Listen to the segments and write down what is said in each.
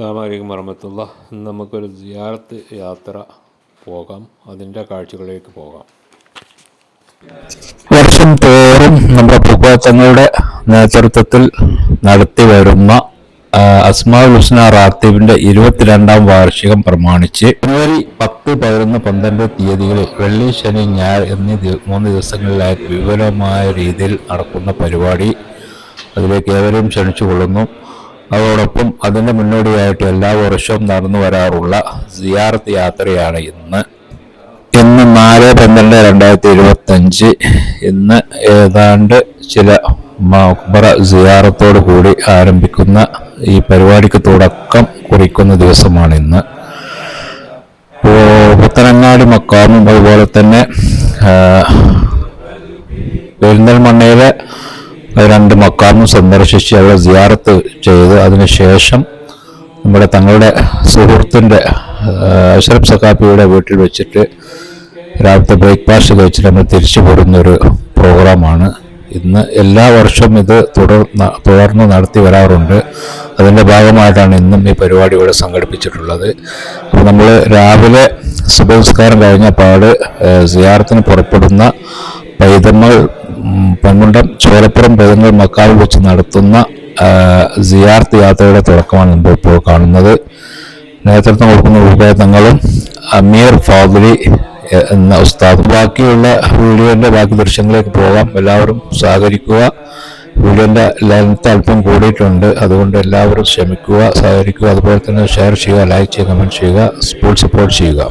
അസ്സലാമു അലൈക്കും വറഹ്മത്തുള്ളാഹി. ഇന്ന് നമുക്കൊരു സിയാറത്ത് യാത്ര പോകാം, അതിൻ്റെ കാഴ്ചകളിലേക്ക് പോകാം. വർഷം തോറും നമ്മുടെ പൂക്കോത്തങ്ങളുടെ നേതൃത്വത്തിൽ നടത്തി വരുന്ന അസ്മാഉൽ ഹുസ്ന റാത്തീബിന്റെ 22ാം വാർഷികം പ്രമാണിച്ച് ജനുവരി 10, 11, 12 തീയതികളിൽ വെള്ളി, ശനി, ഞായർ എന്നീ 3 ദിവസങ്ങളിലായി വിപുലമായ രീതിയിൽ നടക്കുന്ന പരിപാടി അതിലേക്ക് ഏവരെയും ക്ഷണിച്ചുകൊള്ളുന്നു. അതോടൊപ്പം അതിൻ്റെ മുന്നോടിയായിട്ട് എല്ലാ വർഷവും നടന്നു വരാറുള്ള സിയാറത്ത് യാത്രയാണ് ഇന്ന് 4/12/2025. ഇന്ന് ഏതാണ്ട് ചില മഖ്ബറ സിയാറത്തോടു കൂടി ആരംഭിക്കുന്ന ഈ പരിപാടിക്ക് തുടക്കം കുറിക്കുന്ന ദിവസമാണ് ഇന്ന്. പുത്തനങ്ങാടി മക്കാമും അതുപോലെ തന്നെ പെരിന്തൽമണ്ണയിലെ 2 മക്കാമും സന്ദർശിച്ച് അവിടെ സിയാറത്ത് ചെയ്ത് അതിനുശേഷം നമ്മുടെ തങ്ങളുടെ സുഹൃത്തിൻ്റെ അഷ്റഫ് സഖാഫിയുടെ വീട്ടിൽ വെച്ചിട്ട് രാവിലത്തെ ബ്രേക്ക്ഫാസ്റ്റ് കഴിച്ചിട്ട് നമ്മൾ തിരിച്ചു പോരുന്നൊരു പ്രോഗ്രാമാണ് ഇന്ന്. എല്ലാ വർഷവും ഇത് തുടർന്ന് നടത്തി വരാറുണ്ട്. അതിൻ്റെ ഭാഗമായിട്ടാണ് ഇന്നും ഈ പരിപാടി ഇവിടെ സംഘടിപ്പിച്ചിട്ടുള്ളത്. അപ്പോൾ നമ്മൾ രാവിലെ സുബഹി കഴിഞ്ഞ പാട് സിയാറത്തിന് പുറപ്പെടുന്ന പൈതങ്ങൾ പൊന്മുണ്ടം ചോലപ്പുറം പൈതങ്ങൾ മക്കാവിൽ വെച്ച് നടത്തുന്ന സിയാറത്ത് യാത്രയുടെ തുടക്കമാണ് നമ്മൾ ഇപ്പോൾ കാണുന്നത്. നേതൃത്വം കൊടുക്കുന്ന ഉൾപ്പേതങ്ങളും അമീർ ഫാദിലി എന്ന ഉസ്താദ്. ബാക്കിയുള്ള വീഡിയോൻ്റെ ബാക്കി ദൃശ്യങ്ങളിലേക്ക് പോകാം. എല്ലാവരും സഹകരിക്കുക. വീഡിയോൻ്റെ ലെങ്ത് അല്പം കൂടിയിട്ടുണ്ട്, അതുകൊണ്ട് എല്ലാവരും ക്ഷമിക്കുക, സഹകരിക്കുക. അതുപോലെ തന്നെ ഷെയർ ചെയ്യുക, ലൈക്ക് ചെയ്യുക, കമൻറ്റ് ചെയ്യുക, സപ്പോർട്ട് ചെയ്യുക.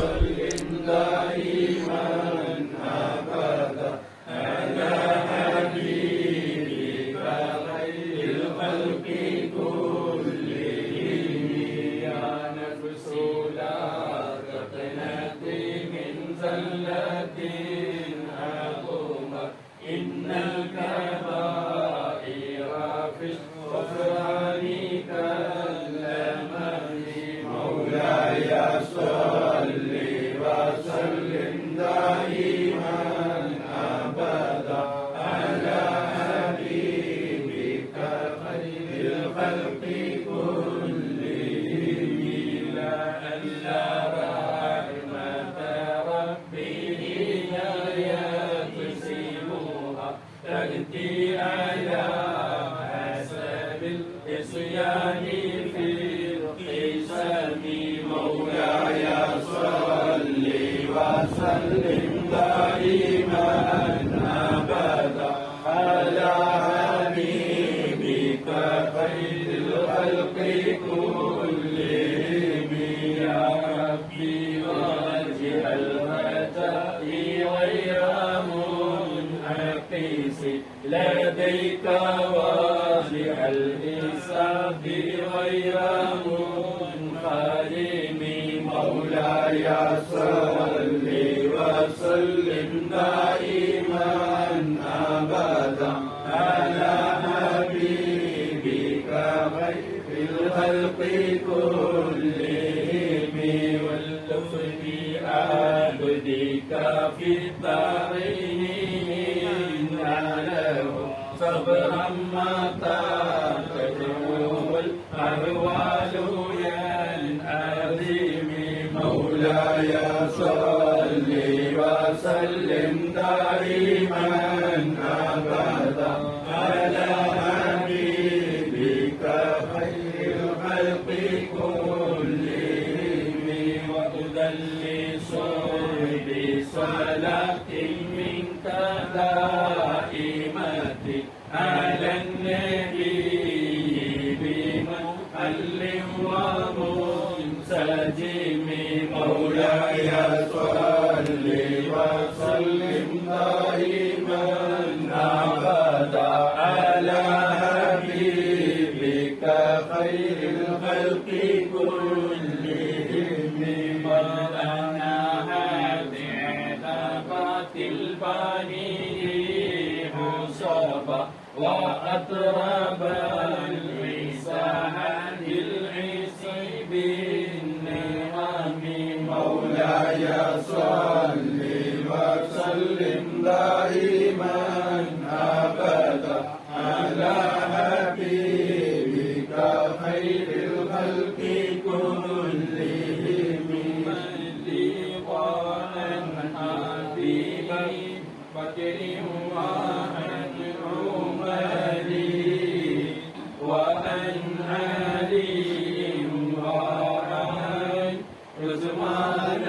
لديك واضح الإنصاف غير منحرم مولاي صل وسلم دائما أبدا على حبيبك خير الخلق كلهم واللطف بعبدك في الدارين صبرا متى تدعو الأهوال ينأذم مولاي صل وسلم دائما أبدا على حبيبك خير الخلق كلهم وأدلس بصلاة منك دائمة على النبي بمحل ومنسجم مولاي صل وسلم دائما أبدا على حبيبك خير الخلق كلهم وأنا حديث الباني وأطرب المساحة العصي بالنعم مولاي صل وسلم دائما أبدا على حبيبك خير الخلق بكر وعن عمر وعن علي وعن عثمان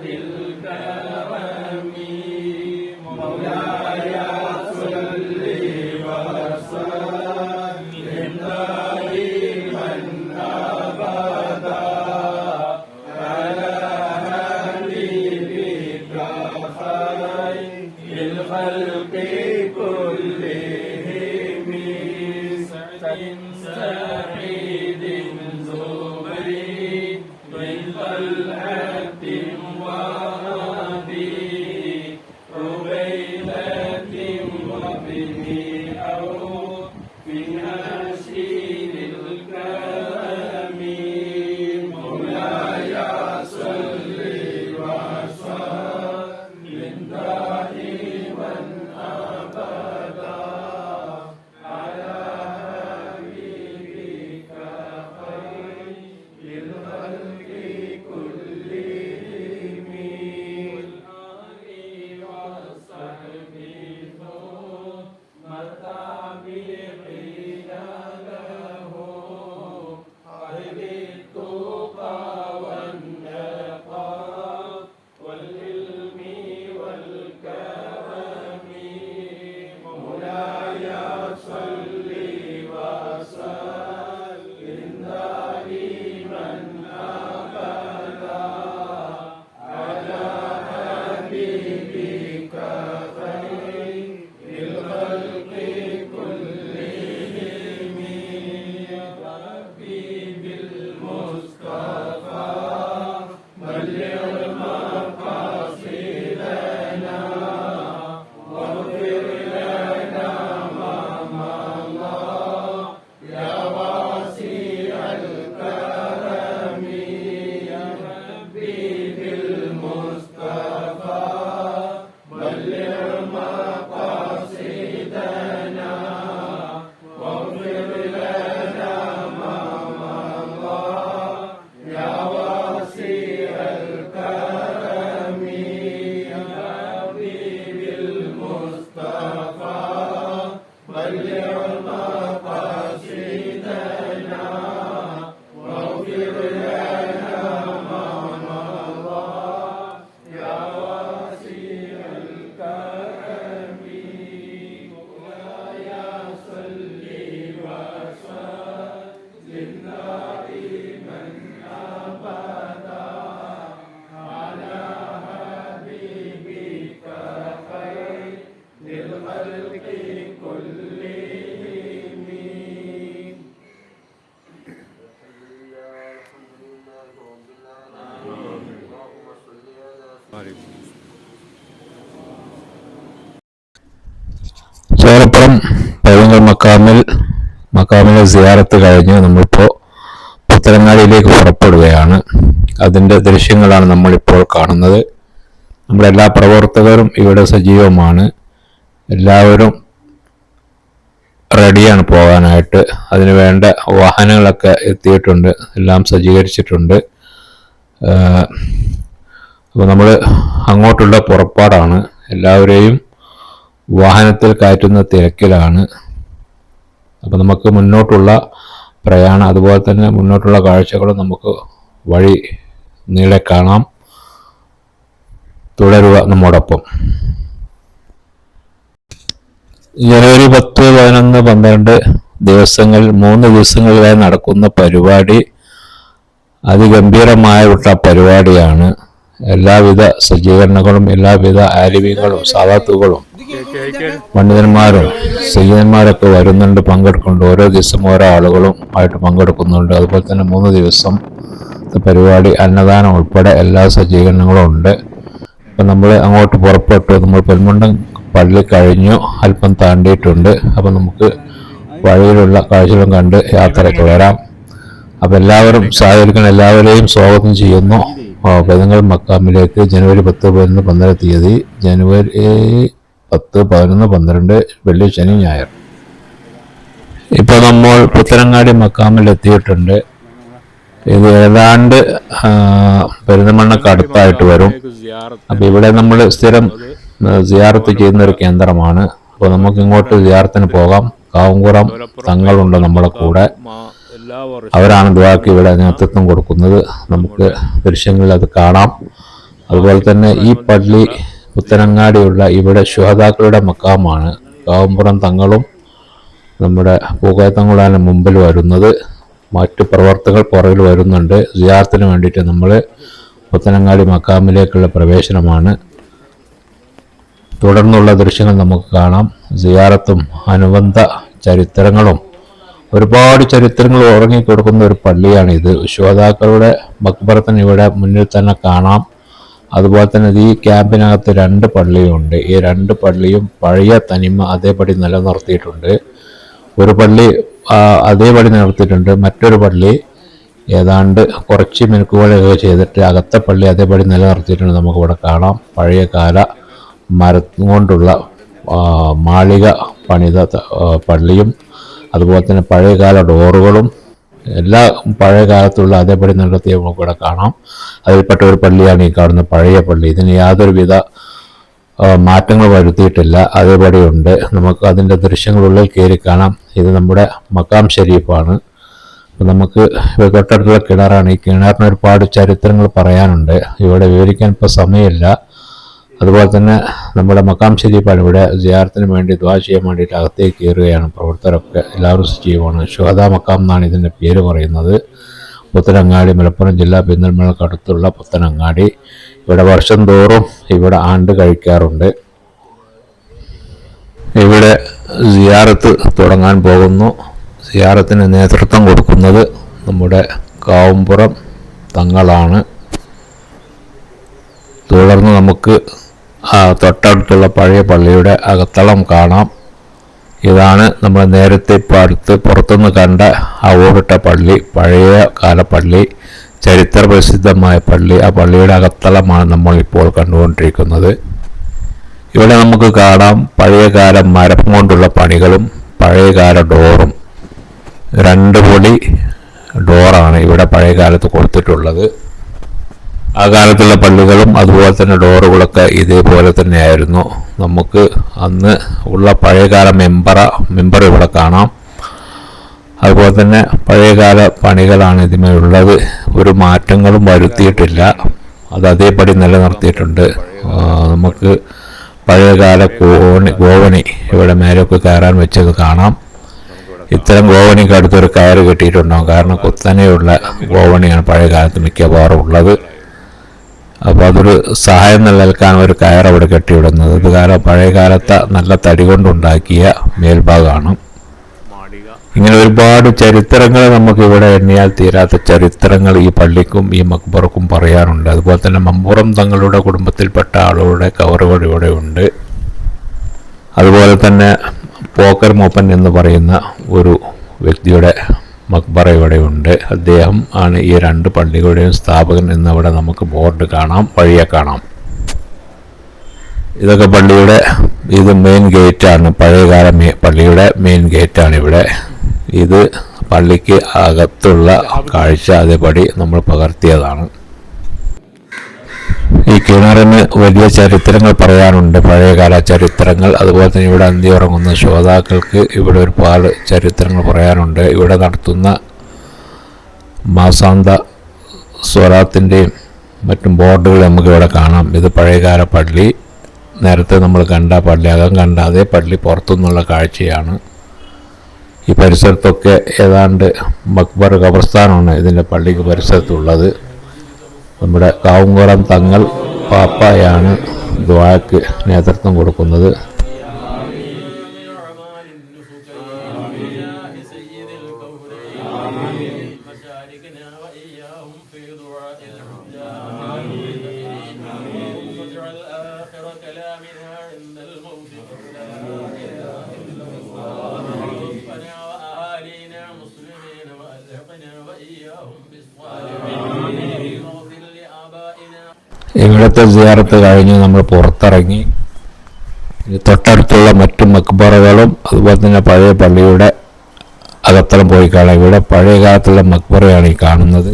ذي الكرم مولاي صل وسلم دائما ابدا على حبيبك خير الخلق كلهم سعيد زبير من طلحة وابي عبيدة وابن عوف في نشيد الكرم مولاي صل وسلم دائما ابدا على حبيبك خير الخلق كلهم والآل وصحبه ثم التابعين لهم أهل التقى والنقاء والعلم والكرم مولاي صل وسلم دائما أبدا على حبيبك خير الخلق كلهم يا ربي بالمصطفى بلغ مقاصدنا واغفر لنا ما مضى يا واسع الكرم يا ربي بالمصطفى بلغ مقاصدنا واغفر لنا ما مضى يا واسع الكرم يا ربي بالمصطفى بلغ مقاصدنا واغفر لنا ما مضى يا واسع الكرم مولاي صل وسلم دائما ابدا على حبيبك خير الخلق كلهم ചോലപ്പുറം പൈതങ്ങൾ മക്കാമിലെ സിയാറത്ത് കഴിഞ്ഞ് നമ്മളിപ്പോൾ പുത്തനങ്ങാടിയിലേക്ക് പുറപ്പെടുകയാണ്. അതിൻ്റെ ദൃശ്യങ്ങളാണ് നമ്മളിപ്പോൾ കാണുന്നത്. നമ്മുടെ എല്ലാ പ്രവർത്തകരും ഇവിടെ സജീവമാണ്. എല്ലാവരും റെഡിയാണ് പോകാനായിട്ട്. അതിന് വേണ്ട വാഹനങ്ങളൊക്കെ എത്തിയിട്ടുണ്ട്, എല്ലാം സജ്ജീകരിച്ചിട്ടുണ്ട്. അപ്പോൾ നമ്മൾ അങ്ങോട്ടുള്ള പുറപ്പാടാണ്. എല്ലാവരെയും വാഹനത്തിൽ കയറ്റുന്ന തിരക്കിലാണ്. അപ്പോൾ നമുക്ക് മുന്നോട്ടുള്ള പ്രയാണം, അതുപോലെ തന്നെ മുന്നോട്ടുള്ള കാഴ്ചകളും നമുക്ക് വഴി നീളെ കാണാം. തുടരുക നമ്മോടൊപ്പം. ജനുവരി 10, 11, 12 ദിവസങ്ങൾ 3 ദിവസങ്ങളിലായി നടക്കുന്ന പരിപാടി അതിഗംഭീരമായുള്ള പരിപാടിയാണ്. എല്ലാവിധ സജ്ജീകരണങ്ങളും എല്ലാവിധ ആലിമീങ്ങളും സാദാത്തുകളും പണ്ഡിതന്മാരും സയ്യിദന്മാരൊക്കെ വരുന്നുണ്ട്, പങ്കെടുക്കുന്നുണ്ട്. ഓരോ ദിവസം ഓരോ ആളുകളും ആയിട്ട് പങ്കെടുക്കുന്നുണ്ട്. അതുപോലെ തന്നെ 3 ദിവസം പരിപാടി അന്നദാനം ഉൾപ്പെടെ എല്ലാ സജ്ജീകരണങ്ങളും ഉണ്ട്. അപ്പം നമ്മൾ അങ്ങോട്ട് പുറപ്പെട്ടു. നമ്മൾ പെരുമുണ്ടം പള്ളി കഴിഞ്ഞു, അല്പം താണ്ടിയിട്ടുണ്ട്. അപ്പം നമുക്ക് വഴിയിലുള്ള കാഴ്ചകളും കണ്ട് യാത്ര തുടരാം. അപ്പം എല്ലാവരും സഹകരിക്കണം. എല്ലാവരെയും സ്വാഗതം ചെയ്യുന്നു പൈതങ്ങൾ മക്കാമിലേക്ക്. ജനുവരി 10, 11, 12 തീയതി. ജനുവരി 10, 11, 12 വെള്ളി, ശനി, ഞായർ. ഇപ്പോൾ നമ്മൾ പുത്തനങ്ങാടി മക്കാമിൽ എത്തിയിട്ടുണ്ട്. ഇത് ഏതാണ്ട് പെരുന്തൽമണ്ണക്ക് അടുത്തായിട്ട് വരും. അപ്പം ഇവിടെ നമ്മൾ സ്ഥിരം സിയാറത്ത് ചെയ്യുന്ന ഒരു കേന്ദ്രമാണ്. അപ്പോൾ നമുക്ക് ഇങ്ങോട്ട് സിയാറത്തിന് പോകാം. കാവുംകുറം തങ്ങളുണ്ട് നമ്മളെ കൂടെ. എല്ലാ അവരാണ് ദുആക്ക് ഇവിടെ നേതൃത്വം കൊടുക്കുന്നത്. നമുക്ക് ദൃശ്യങ്ങളിൽ അത് കാണാം. അതുപോലെ തന്നെ ഈ പള്ളി പുത്തനങ്ങാടിയുള്ള ഇവിടെ ശുഹദാക്കളുടെ മക്കാമാണ്. കാവുംപുറം തങ്ങളും നമ്മുടെ പൂക്കോയത്തങ്ങളാണ് മുമ്പിൽ വരുന്നത്. മറ്റു പ്രവർത്തകർ പുറകിൽ വരുന്നുണ്ട്. സിയാറത്തിന് വേണ്ടിയിട്ട് നമ്മൾ പുത്തനങ്ങാടി മക്കാമിലേക്കുള്ള പ്രവേശനമാണ്. തുടർന്നുള്ള ദൃശ്യങ്ങൾ നമുക്ക് കാണാം. സിയാറത്തും അനുബന്ധ ചരിത്രങ്ങളും ഒരുപാട് ചരിത്രങ്ങൾ ഉറങ്ങിക്കൊടുക്കുന്ന ഒരു പള്ളിയാണിത്. ശുഹദാക്കളുടെ മക്ബറത്തിന് ഇവിടെ മുന്നിൽ തന്നെ കാണാം. അതുപോലെ തന്നെ ഈ ക്യാമ്പിനകത്ത് 2 പള്ളിയുണ്ട്. ഈ 2 പള്ളിയും പഴയ തനിമ അതേപടി നിലനിർത്തിയിട്ടുണ്ട്. ഒരു പള്ളി അതേപടി നിലനിർത്തിയിട്ടുണ്ട്. മറ്റൊരു പള്ളി ഏതാണ്ട് കുറച്ച് മിനുക്കുകളൊക്കെ ചെയ്തിട്ട് അകത്തെ പള്ളി അതേപടി നിലനിർത്തിയിട്ടുണ്ട്. നമുക്കിവിടെ കാണാം. പഴയ കാല മരം കൊണ്ടുള്ള മാളിക പണിത പള്ളിയും അതുപോലെ തന്നെ പഴയകാല ഡോറുകളും എല്ലാ പഴയ കാലത്തുള്ള അതേപടി നിലനിർത്തിയ നമുക്കിവിടെ കാണാം. അതിൽപ്പെട്ട ഒരു പള്ളിയാണ് ഈ കാണുന്ന പഴയ പള്ളി. ഇതിന് യാതൊരുവിധ മാറ്റങ്ങൾ വരുത്തിയിട്ടില്ല, അതേപടി ഉണ്ട്. നമുക്ക് അതിൻ്റെ ദൃശ്യങ്ങളുള്ളിൽ കയറി കാണാം. ഇത് നമ്മുടെ മക്കാം ഷരീഫാണ്. അപ്പോൾ നമുക്ക് തൊട്ടടുത്തുള്ള കിണറാണ്. ഈ കിണറിന് ഒരുപാട് ചരിത്രങ്ങൾ പറയാനുണ്ട്. ഇവിടെ വിവരിക്കാൻ ഇപ്പോൾ സമയമില്ല. അതുപോലെ തന്നെ നമ്മുടെ മക്കാം ഷരീഫാണ്. ഇവിടെ സിയാറത്തിന് വേണ്ടി ദുആ ചെയ്യാൻ വേണ്ടിയിട്ട് അകത്തേക്ക് കയറുകയാണ് പ്രവർത്തകരൊക്കെ. എല്ലാവരും ചെയ്യുവാണ്. ശുഹദാ മക്കാം എന്നാണ് ഇതിൻ്റെ പേര് പറയുന്നത്. പുത്തനങ്ങാടി, മലപ്പുറം ജില്ല പെരിന്തൽമണ്ണയ്ക്ക് അടുത്തുള്ള പുത്തനങ്ങാടി. ഇവിടെ വർഷം തോറും ഇവിടെ ആണ്ട് കഴിക്കാറുണ്ട്. ഇവിടെ സിയാറത്ത് തുടങ്ങാൻ പോകുന്നു. സിയാറത്തിന് നേതൃത്വം കൊടുക്കുന്നത് നമ്മുടെ കാവുംപുറം തങ്ങളാണ്. തുടർന്ന് നമുക്ക് തൊട്ടടുത്തുള്ള പഴയ പള്ളിയുടെ അകത്തളം കാണാം. ഇതാണ് നമ്മൾ നേരത്തെ പുറത്തുനിന്ന് കണ്ട ആ ഓടിട്ട പള്ളി, പഴയ കാല പള്ളി, ചരിത്ര പ്രസിദ്ധമായ പള്ളി. ആ പള്ളിയുടെ അകത്തളമാണ് നമ്മൾ ഇപ്പോൾ കണ്ടുകൊണ്ടിരിക്കുന്നത്. ഇവിടെ നമുക്ക് കാണാം പഴയകാല മരം കൊണ്ടുള്ള പണികളും പഴയകാല ഡോറും. 2 പൊടി ഡോറാണ് ഇവിടെ പഴയ കാലത്ത് കൊടുത്തിട്ടുള്ളത്. ആ കാലത്തുള്ള പള്ളികളും അതുപോലെ തന്നെ ഡോറുകളൊക്കെ ഇതേപോലെ തന്നെയായിരുന്നു. നമുക്ക് അന്ന് ഉള്ള പഴയകാല മെമ്പർ ഇവിടെ കാണാം. അതുപോലെ തന്നെ പഴയകാല പണികളാണ് ഇതിന്മേലുള്ളത്. ഒരു മാറ്റങ്ങളും വരുത്തിയിട്ടില്ല, അത് അതേപടി നിലനിർത്തിയിട്ടുണ്ട്. നമുക്ക് പഴയകാല ഗോവണി ഇവിടെ മേലൊക്കെ കയറാൻ വെച്ചത് കാണാം. ഇത്തരം ഗോവണിക്ക് അടുത്തൊരു കയറ് കെട്ടിയിട്ടുണ്ടാകും. കാരണം കുത്തനെയുള്ള ഗോവണിയാണ് പഴയ കാലത്ത് മിക്കവാറും ഉള്ളത്. അപ്പോൾ അതൊരു സഹായം നിലനിൽക്കാൻ ഒരു കയർ അവിടെ കെട്ടിവിടുന്നത്. ഇത് പഴയ കാലത്തെ നല്ല തടി കൊണ്ടുണ്ടാക്കിയ മേൽഭാഗമാണ്. ഇങ്ങനെ ഒരുപാട് ചരിത്രങ്ങൾ നമുക്കിവിടെ എണ്ണിയാൽ തീരാത്ത ചരിത്രങ്ങൾ ഈ പള്ളിക്കും ഈ മക്ബറക്കും പറയാനുണ്ട്. അതുപോലെ തന്നെ മമ്പുറം തങ്ങളുടെ കുടുംബത്തിൽപ്പെട്ട ആളുകളുടെ കവറുകൾ ഇവിടെ ഉണ്ട്. അതുപോലെ തന്നെ പോക്കർ മൂപ്പൻ എന്ന് പറയുന്ന ഒരു വ്യക്തിയുടെ മക്ബറ ഇവിടെയുണ്ട്. അദ്ദേഹം ആണ് ഈ 2 പള്ളികളുടെയും സ്ഥാപകൻ എന്നവിടെ നമുക്ക് ബോർഡ് കാണാം, വഴിയെ കാണാം. ഇതൊക്കെ പള്ളിയുടെ മെയിൻ ഗേറ്റാണ്. പഴയകാല പള്ളിയുടെ മെയിൻ ഗേറ്റാണ് ഇവിടെ. ഇത് പള്ളിക്ക് അകത്തുള്ള കാഴ്ച അതേപടി നമ്മൾ പകർത്തിയതാണ്. ഈ കിണറിന് വലിയ ചരിത്രങ്ങൾ പറയാനുണ്ട്, പഴയകാല ചരിത്രങ്ങൾ. അതുപോലെ തന്നെ ഇവിടെ അന്തി ഉറങ്ങുന്ന ശ്രോതാക്കൾക്ക് ഇവിടെ ഒരുപാട് ചരിത്രങ്ങൾ പറയാനുണ്ട്. ഇവിടെ നടത്തുന്ന മാസാന്ത സ്വലാത്തിൻ്റെയും മറ്റും ബോർഡുകൾ നമുക്കിവിടെ കാണാം. ഇത് പഴയകാല പള്ളി. നേരത്തെ നമ്മൾ കണ്ട പള്ളി, അകം കണ്ട അതേ പള്ളി പുറത്തുനിന്നുള്ള കാഴ്ചയാണ്. ഈ പരിസരത്തൊക്കെ ഏതാണ്ട് മക്ബർ ഖബർസ്ഥാനാണ് ഇതിൻ്റെ പള്ളിക്ക് പരിസരത്തുള്ളത്. നമ്മുടെ കാവുംകുറം തങ്ങൾ പാപ്പായാണ് ദുആക്ക് നേതൃത്വം കൊടുക്കുന്നത്. ഇവിടുത്തെ സിയാറത്ത് കഴിഞ്ഞ് നമ്മൾ പുറത്തിറങ്ങി തൊട്ടടുത്തുള്ള മറ്റു മക്ബറകളും അതുപോലെ തന്നെ പഴയ പള്ളിയുടെ അകത്തളം പോയി കാണാം. ഇവിടെ പഴയ കാലത്തുള്ള മക്ബറയാണ് ഈ കാണുന്നത്.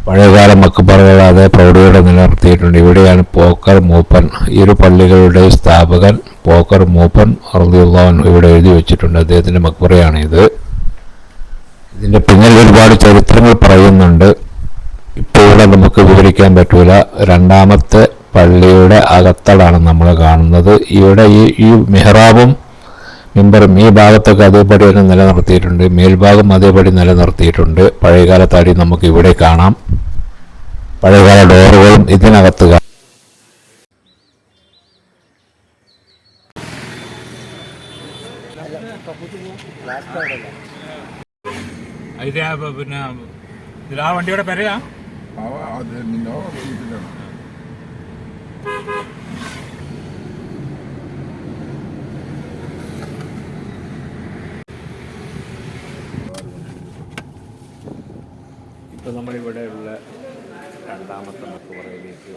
പഴയകാല മക്കബറകൾ അതേ പ്രൗഢിയോടെ നിലനിർത്തിയിട്ടുണ്ട്. ഇവിടെയാണ് പോക്കർ മൂപ്പൻ, ഇരു പള്ളികളുടെ സ്ഥാപകൻ പോക്കർ മൂപ്പൻ റളിയല്ലാഹു അൻഹു ഇവിടെ എഴുതി വെച്ചിട്ടുണ്ട്. അദ്ദേഹത്തിൻ്റെ മക്ബറയാണിത്. ഇതിൻ്റെ പിന്നിൽ ഒരുപാട് ചരിത്രങ്ങൾ പറയുന്നുണ്ട്. ഇപ്പോൾ ഇവിടെ നമുക്ക് വിവരിക്കാൻ പറ്റൂല. രണ്ടാമത്തെ പള്ളിയുടെ അകത്തളാണ് നമ്മൾ കാണുന്നത്. ഇവിടെ ഈ മെഹ്റാബും മിമ്പറും ഈ ഭാഗത്തൊക്കെ അതേപടി തന്നെ നിലനിർത്തിയിട്ടുണ്ട്. മേൽഭാഗം അതേപടി നിലനിർത്തിയിട്ടുണ്ട്. പഴയകാല തടി നമുക്ക് ഇവിടെ കാണാം. പഴയകാല ഡോറുകളും ഇതിനകത്ത് കാണാം. പിന്നെ ആ വണ്ടിയുടെ പേരെയാ ഇപ്പോൾ നമ്മളിവിടെയുള്ള രണ്ടാമത്തെ മക്ബറയിലേക്ക്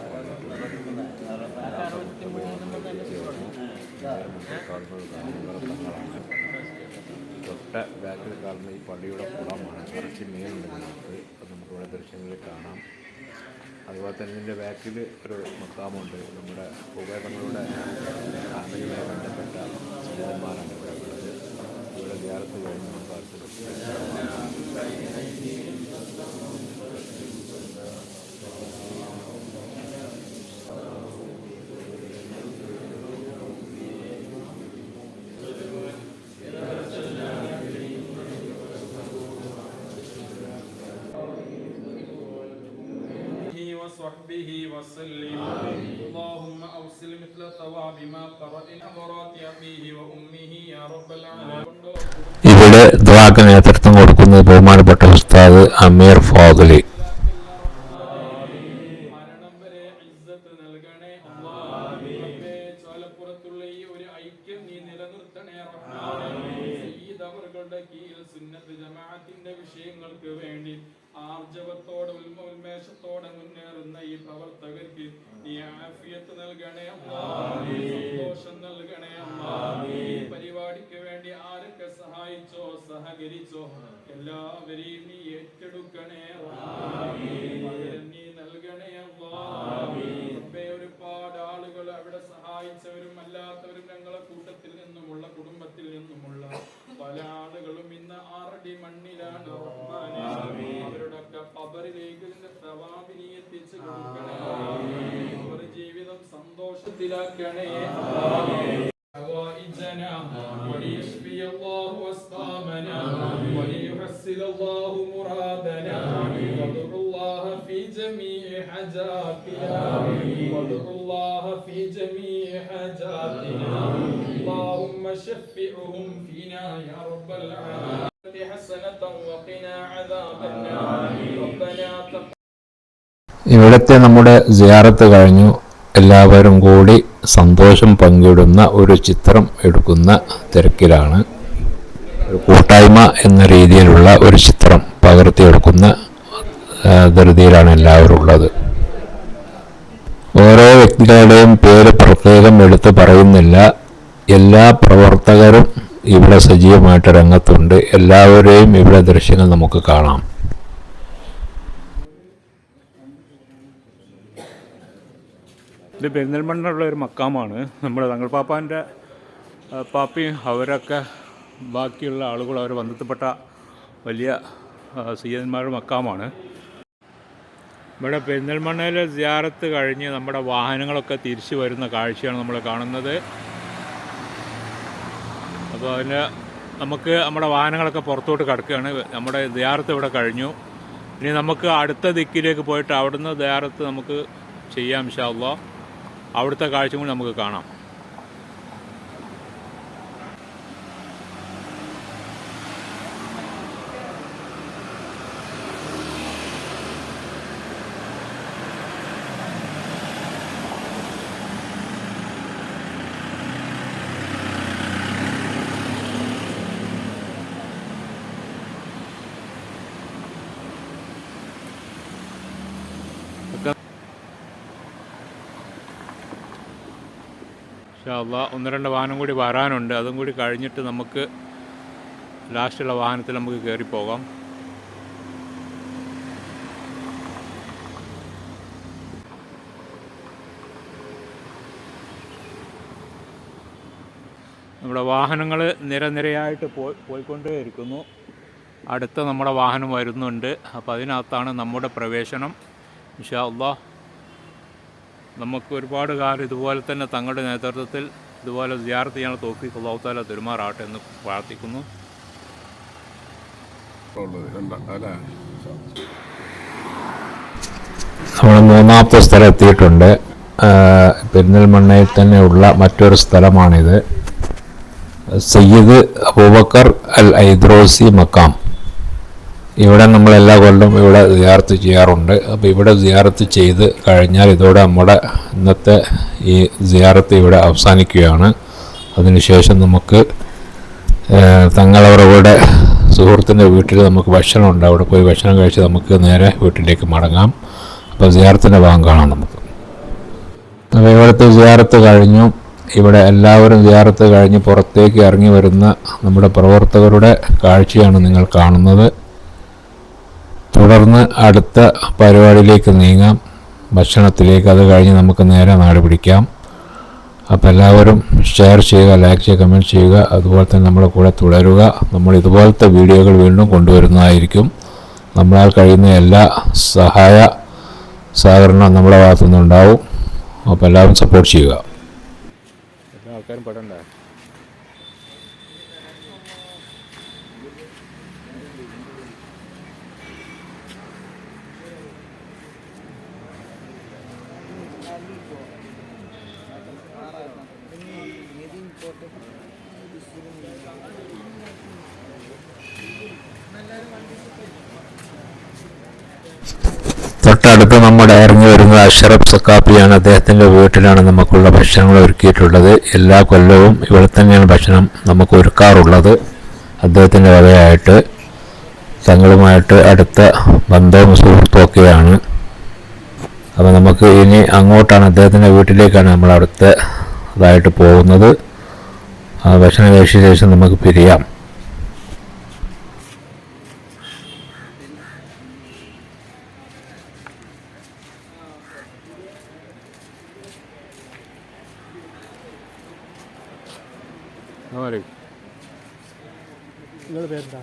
തൊട്ട ബാക്കിൽ കാണുന്ന ഈ പള്ളിയുടെ കുളമാണ്. കുറച്ച് മേലുണ്ട് നമുക്ക്, അത് നമുക്കിവിടെ ദൃശ്യങ്ങളിൽ കാണാം. അതുപോലെ തന്നെ ഇതിൻ്റെ ബാക്കിൽ ഒരു മക്കാമുണ്ട്. നമ്മുടെ ഉപകരണങ്ങളുടെ ഫാമിലിയുമായി ബന്ധപ്പെട്ട സ്നേഹന്മാരാണ് ഇവിടെ ഉള്ളത്. ഇവിടെ ധ്യാനത്ത് കഴിഞ്ഞ് നമുക്ക് അടുത്ത് وصحبه وسلم اللهم أوصل مثل ثواب ما قرأنا مرات أبيه وأمه يا رب العالمين. ഇവിടെ ദുആക്ക് നേതൃത്വം കൊടുക്കുന്നത് ബഹുമാനപ്പെട്ട ഉസ്താദ് അമീർ ഫാദിലി. വിഷയങ്ങൾക്ക് വേണ്ടി ആർജവത്തോടെ ഉന്മേഷത്തോടെ മുന്നേറുന്ന ഈ പ്രവർത്തകർക്ക് നീ ആഫിയത്ത് നൽകണേ അല്ലാഹ്, സന്തോഷം നൽകണേ അല്ലാഹ്. ഈ പരിപാടിക്ക് വേണ്ടി ആരൊക്കെ സഹായിച്ചോ സഹകരിച്ചോ എല്ലാവരെയും നീ ഏറ്റെടുക്കണേ അല്ലാഹ്, നീ നൽകണേ അല്ലാഹ്. ഒരുപാട് ആളുകൾ അവിടെ സഹായിച്ചവരും അല്ലാത്തവരും ഞങ്ങളെ കൂട്ടത്തിൽ നിന്നുമുള്ള കുടുംബത്തിൽ നിന്നുമുള്ള പല ആളുകളും ഇന്ന് ആറടി മണ്ണിലാണ്. അവരുടെയൊക്കെ ഖബറിലേക്ക് തവാബിനെ എത്തിച്ചു കൊടുക്കണേ. ഒരു ജീവിതം സന്തോഷത്തിലാക്കണേ. حوائجنا وليشفي الله أسقامنا وليحصل الله مرادنا وادعوا الله في جميع حاجاتنا وادعوا الله في جميع حاجاتنا اللهم شفعهم فينا يا رب العالمين حسنة وقنا عذاب النار ربنا ഇവിടുത്തെ നമ്മുടെ സിയാറത്ത് കഴിഞ്ഞു. എല്ലാവരും കൂടി സന്തോഷം പങ്കിടുന്ന ഒരു ചിത്രം എടുക്കുന്ന തിരക്കിലാണ്. ഒരു കൂട്ടായ്മ എന്ന രീതിയിലുള്ള ഒരു ചിത്രം പകർത്തിയെടുക്കുന്ന ധൃതിയിലാണ് എല്ലാവരും ഉള്ളത്. ഓരോ വ്യക്തികളുടെയും പേര് പ്രത്യേകം എടുത്ത് പറയുന്നില്ല. എല്ലാ പ്രവർത്തകരും ഇവിടെ സജീവമായിട്ട് രംഗത്തുണ്ട്. എല്ലാവരെയും ഇവിടെ ദൃശ്യങ്ങൾ നമുക്ക് കാണാം. ഇത് പെരിന്തൽമണ്ണയുള്ള ഒരു മക്കാമാണ്. നമ്മുടെ തങ്ങൾ പാപ്പാൻ്റെ പാപ്പയും അവരൊക്കെ ബാക്കിയുള്ള ആളുകൾ അവർ ബന്ധപ്പെട്ട വലിയ സയ്യിദന്മാരുടെ മക്കാമാണ്. ഇവിടെ പെരിന്തൽമണ്ണയിൽ സിയാറത്ത് കഴിഞ്ഞ് നമ്മുടെ വാഹനങ്ങളൊക്കെ തിരിച്ചു വരുന്ന കാഴ്ചയാണ് നമ്മൾ കാണുന്നത്. അപ്പോൾ അതിന് നമുക്ക് നമ്മുടെ വാഹനങ്ങളൊക്കെ പുറത്തോട്ട് കിടക്കുകയാണ്. നമ്മുടെ സിയാറത്ത് ഇവിടെ കഴിഞ്ഞു. ഇനി നമുക്ക് അടുത്ത ദിക്കിലേക്ക് പോയിട്ട് അവിടുന്ന് സിയാറത്ത് നമുക്ക് ചെയ്യാം ഇൻഷാ അല്ലാഹ്. അവിടുത്തെ കാഴ്ച കൂടി നമുക്ക് കാണാം. ഇൻഷാ അല്ലാഹ് ഒന്ന് രണ്ട് വാഹനം കൂടി വരാനുണ്ട്. അതും കൂടി കഴിഞ്ഞിട്ട് നമുക്ക് ലാസ്റ്റുള്ള വാഹനത്തിൽ നമുക്ക് കയറിപ്പോകാം. നമ്മുടെ വാഹനങ്ങൾ നിരനിരയായിട്ട് പോയിക്കൊണ്ടേയിരിക്കുന്നു. അടുത്ത നമ്മുടെ വാഹനം വരുന്നുണ്ട്. അപ്പോൾ അതിനകത്താണ് നമ്മുടെ പ്രവേശനം. ഇൻഷാ അല്ലാഹ് നമുക്ക് ഒരുപാട് കാലം ഇതുപോലെ തന്നെ തങ്ങളുടെ നേതൃത്വത്തിൽ ഇതുപോലെ സിയാറത്ത് ചെയ്യാൻ തൗഫീഖ് അല്ലാഹു തആല പെരുമാറാട്ടെ എന്ന് പ്രാർത്ഥിക്കുന്നു. നമ്മൾ മൂന്നാമത്തെ സ്ഥലം എത്തിയിട്ടുണ്ട്. പെരിന്തൽമണ്ണയിൽ തന്നെയുള്ള മറ്റൊരു സ്ഥലമാണിത്. സയ്യിദ് അബൂബക്കർ അൽ ഐദ്രോസി മക്കാം. ഇവിടെ നമ്മൾ എല്ലാ കൊല്ലം ഇവിടെ സിയാറത്ത് ചെയ്യാറുണ്ട്. അപ്പോൾ ഇവിടെ സിയാറത്ത് ചെയ്ത് കഴിഞ്ഞാൽ ഇതോടെ നമ്മുടെ ഇന്നത്തെ ഈ സിയാറത്ത് ഇവിടെ അവസാനിക്കുകയാണ്. അതിനുശേഷം നമുക്ക് തങ്ങളവരുടെ സുഹൃത്തിൻ്റെ വീട്ടിൽ നമുക്ക് ഭക്ഷണമുണ്ട്. അവിടെ പോയി ഭക്ഷണം കഴിച്ച് നമുക്ക് നേരെ വീട്ടിലേക്ക് മടങ്ങാം. അപ്പോൾ സിയാറത്തിൻ്റെ ഭാഗം കാണാം നമുക്ക്. അപ്പോൾ ഇവിടുത്തെ സിയാറത്ത് കഴിഞ്ഞു. ഇവിടെ എല്ലാവരും സിയാറത്ത് കഴിഞ്ഞ് പുറത്തേക്ക് ഇറങ്ങി വരുന്ന നമ്മുടെ പ്രവർത്തകരുടെ കാഴ്ചയാണ് നിങ്ങൾ കാണുന്നത്. തുടർന്ന് അടുത്ത പരിപാടിയിലേക്ക് നീങ്ങാം, ഭക്ഷണത്തിലേക്ക്. അത് കഴിഞ്ഞ് നമുക്ക് നേരെ നാട് പിടിക്കാം. അപ്പോൾ എല്ലാവരും ഷെയർ ചെയ്യുക, ലൈക്ക് ചെയ്യുക, കമൻറ്റ് ചെയ്യുക. അതുപോലെ തന്നെ നമ്മുടെ കൂടെ തുടരുക. നമ്മൾ ഇതുപോലത്തെ വീഡിയോകൾ വീണ്ടും കൊണ്ടുവരുന്നതായിരിക്കും. നമ്മളാൽ കഴിയുന്ന എല്ലാ സഹകരണം നമ്മുടെ ഭാഗത്തു നിന്നുണ്ടാവും. അപ്പോൾ എല്ലാവരും സപ്പോർട്ട് ചെയ്യുക. എല്ലാ ആൾക്കാരും പെടണ്ടേ? തൊട്ടടുത്ത് നമ്മുടെ ഇറങ്ങി വരുന്നത് അഷ്റഫ് സക്കാഫിയാണ്. അദ്ദേഹത്തിൻ്റെ വീട്ടിലാണ് നമുക്കുള്ള ഭക്ഷണങ്ങൾ ഒരുക്കിയിട്ടുള്ളത്. എല്ലാ കൊല്ലവും ഇവിടെ തന്നെയാണ് ഭക്ഷണം നമുക്ക് ഒരുക്കാറുള്ളത്. അദ്ദേഹത്തിൻ്റെ വകയായിട്ട് തങ്ങളുമായിട്ട് അടുത്ത ബന്ധവും സുഹൃത്തുമൊക്കെയാണ്. അപ്പോൾ നമുക്ക് ഇനി അങ്ങോട്ടാണ്, അദ്ദേഹത്തിൻ്റെ വീട്ടിലേക്കാണ് നമ്മൾ അടുത്തതായിട്ട് പോകുന്നത്. ഭക്ഷണം കഴിച്ച ശേഷം നമുക്ക് പിരിയാം. നിങ്ങളുടെ പേരെന്താ?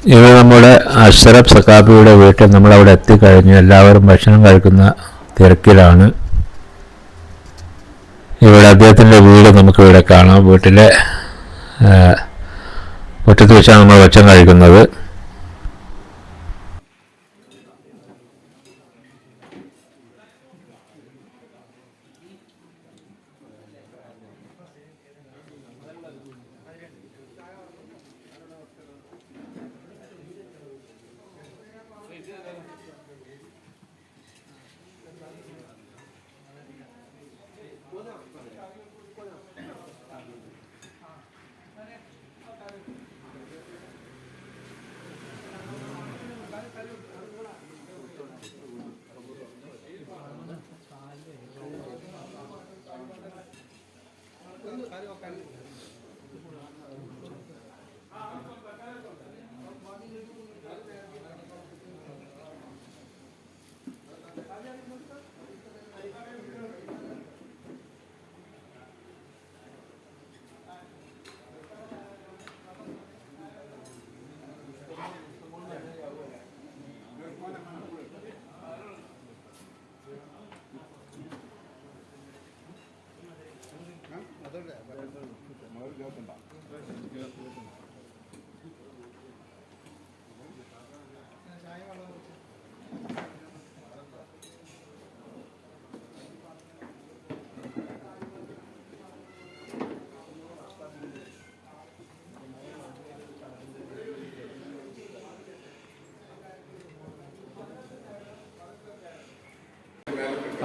ഇത് നമ്മുടെ അഷ്റഫ് സക്കാഫിയുടെ വീട്ടിൽ നമ്മളവിടെ എത്തിക്കഴിഞ്ഞു. എല്ലാവരും ഭക്ഷണം കഴിക്കുന്ന തിരക്കിലാണ്. ഇവിടെ അദ്ദേഹത്തിൻ്റെ വീട് നമുക്കിവിടെ കാണാം. വീട്ടിലെ മുറ്റത്ത് വെച്ചാണ് നമ്മൾ ഭക്ഷണം കഴിക്കുന്നത്.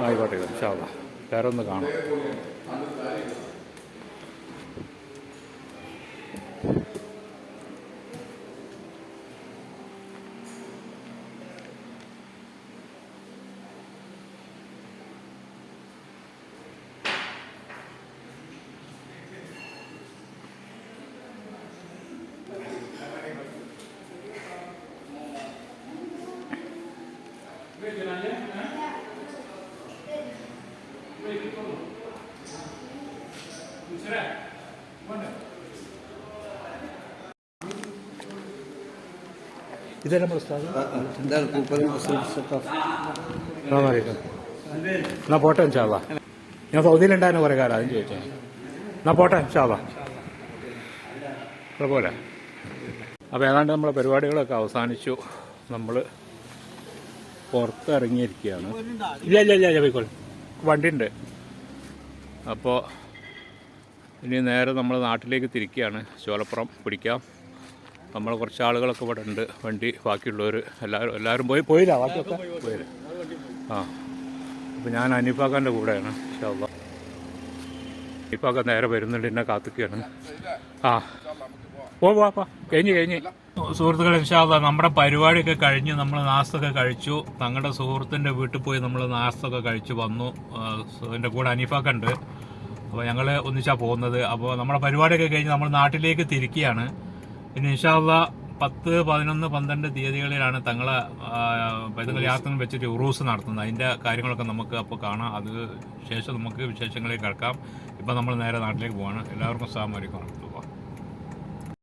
ആയിക്കോട്ടെ, ഇൻഷാ അല്ലാഹ്. വേറെ ഒന്ന് കാണാം. ഇതെല്ലാം പ്രസ്താവന എന്നാ പോട്ടെ ഇൻഷാല്ലാ. ഞാൻ സൗദിയിലുണ്ടായിരുന്നു കുറേ കാലം, അതും ചോദിച്ചേ. എന്നാ പോട്ടെ ഇൻഷാല്ലാ. പോലെ അപ്പോൾ ഏതാണ്ട് നമ്മളെ പരിപാടികളൊക്കെ അവസാനിച്ചു. നമ്മൾ പുറത്തിറങ്ങിയിരിക്കുകയാണ്. ഇല്ല പോയിക്കോളെ, വണ്ടി ഉണ്ട്. അപ്പോൾ ഇനി നേരെ നമ്മൾ നാട്ടിലേക്ക് തിരിക്കുകയാണ്. ചോലപ്പുറം പിടിക്കാം. നമ്മൾ കുറച്ച് ആളുകളൊക്കെ ഇവിടെ ഉണ്ട്. വണ്ടി ബാക്കിയുള്ളവർ എല്ലാവരും പോയില്ല, ബാക്കിയൊക്കെ പോയില്ല. ആ, അപ്പോൾ ഞാൻ അനീഫാക്കാൻ്റെ കൂടെയാണ്. ഇൻഷാല്ലാ അനീഫാക്ക നേരെ വരുന്നുണ്ട്, എന്നെ കാത്തിക്കുകയാണ്. ആ പോവാ കഴിഞ്ഞ് സുഹൃത്തുക്കളെ, ഇൻഷാല്ലാ നമ്മുടെ പരിപാടിയൊക്കെ കഴിഞ്ഞ് നമ്മൾ നാസ്തൊക്കെ കഴിച്ചു. തങ്ങളുടെ സുഹൃത്തിൻ്റെ വീട്ടിൽ പോയി നമ്മൾ നാസ്തൊക്കെ കഴിച്ച് വന്നു. എൻ്റെ കൂടെ അനീഫാക്ക ഉണ്ട്. അപ്പോൾ ഞങ്ങൾ ഒന്നിച്ചാണ് പോകുന്നത്. അപ്പോൾ നമ്മുടെ പരിപാടിയൊക്കെ കഴിഞ്ഞ് നമ്മൾ നാട്ടിലേക്ക് തിരിക്കുകയാണ്. പിന്നെ ഇൻഷാല്ലാ 10, 11, 12 തീയതികളിലാണ് തങ്ങളെ പൈതങ്ങൾ യാത്രകൾ വെച്ചിട്ട് ഉറൂസ് നടത്തുന്നത്. അതിൻ്റെ കാര്യങ്ങളൊക്കെ നമുക്ക് അപ്പോൾ കാണാം. അത് ശേഷം നമുക്ക് വിശേഷങ്ങളിലേക്ക് കിടക്കാം. ഇപ്പം നമ്മൾ നേരെ നാട്ടിലേക്ക് പോവാണ്. എല്ലാവർക്കും അസ്സലാമു അലൈക്കും.